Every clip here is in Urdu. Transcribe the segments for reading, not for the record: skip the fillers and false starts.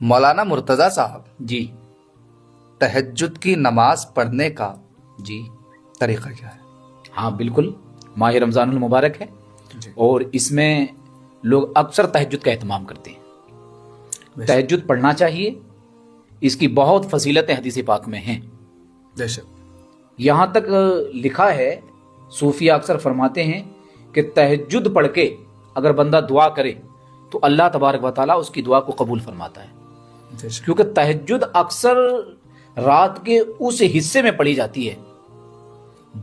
مولانا مرتضی صاحب، جی تہجد کی نماز پڑھنے کا جی طریقہ کیا ہے؟ ہاں بالکل، ماہ رمضان المبارک ہے جی اور اس میں لوگ اکثر تہجد کا اہتمام کرتے ہیں۔ بے شک، تہجد پڑھنا چاہیے، اس کی بہت فضیلتیں حدیث پاک میں ہیں۔ بے شک، یہاں تک لکھا ہے، صوفیہ اکثر فرماتے ہیں کہ تہجد پڑھ کے اگر بندہ دعا کرے تو اللہ تبارک و تعالیٰ اس کی دعا کو قبول فرماتا ہے، بے شک، کیونکہ تہجد اکثر رات کے اس حصے میں پڑھی جاتی ہے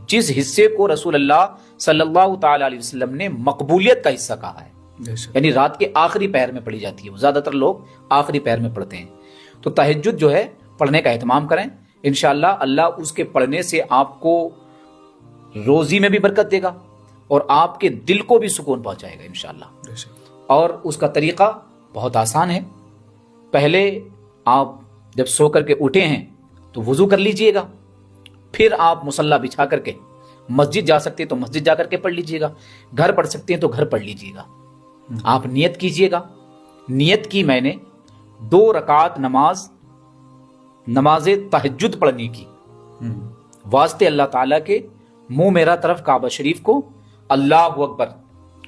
جس حصے کو رسول اللہ صلی اللہ تعالی علیہ وسلم نے مقبولیت کا حصہ کہا ہے، بے شک، یعنی رات کے آخری پہر میں پڑھی جاتی ہے۔ زیادہ تر لوگ آخری پہر میں پڑھتے ہیں، تو تہجد جو ہے پڑھنے کا اہتمام کریں، انشاءاللہ اللہ اس کے پڑھنے سے آپ کو روزی میں بھی برکت دے گا اور آپ کے دل کو بھی سکون پہنچائے گا انشاءاللہ۔ بے شک، اور اس کا طریقہ بہت آسان ہے۔ پہلے آپ جب سو کر کے اٹھے ہیں تو وضو کر لیجئے گا، پھر آپ مصلی بچھا کر کے مسجد جا سکتے ہیں تو مسجد جا کر کے پڑھ لیجئے گا، گھر پڑھ سکتے ہیں تو گھر پڑھ لیجئے گا۔ آپ نیت کیجئے گا، نیت کی میں نے 2 رکعت نماز تہجد پڑھنے کی، واسطے اللہ تعالیٰ کے، منہ میرا طرف کعبہ شریف کو، اللہ اکبر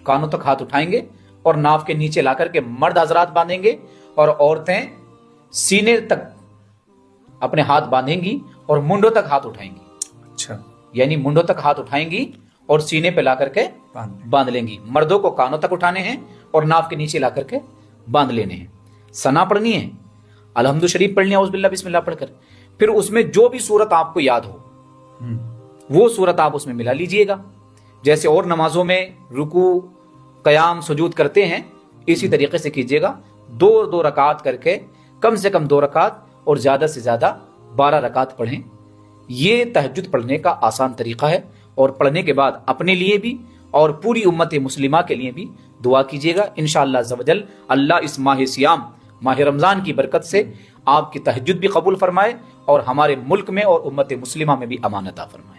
کانوں تک ہاتھ اٹھائیں گے اور ناف کے نیچے لا کر کے مرد حضرات باندھیں گے اور عورتیں سینے تک اپنے ہاتھ باندھیں گی اور منڈوں تک ہاتھ اٹھائیں گی، اچھا، یعنی منڈوں تک ہاتھ اٹھائیں گی اور سینے پہ لا کر کے باندھ لیں گی۔ مردوں کو کانوں تک اٹھانے ہیں اور ناف کے نیچے لا کر کے باندھ لینے ہیں۔ ثنا پڑھنی ہے، الحمد شریف پڑھنی ہے، اعوذ باللہ بسم اللہ پڑھ کر، پھر اس میں جو بھی صورت آپ کو یاد ہو وہ صورت آپ اس میں ملا لیجئے گا۔ جیسے اور نمازوں میں رکوع، قیام، سجود کرتے ہیں، اسی طریقے سے کیجئے گا۔ 2 رکعت کر کے، کم سے کم 2 رکعت اور زیادہ سے زیادہ 12 رکعت پڑھیں۔ یہ تہجد پڑھنے کا آسان طریقہ ہے، اور پڑھنے کے بعد اپنے لیے بھی اور پوری امت مسلمہ کے لیے بھی دعا کیجئے گا۔ انشاءاللہ عز و جل اللہ اس ماہ سیام، ماہ رمضان کی برکت سے آپ کی تہجد بھی قبول فرمائے اور ہمارے ملک میں اور امت مسلمہ میں بھی امان عطا فرمائے۔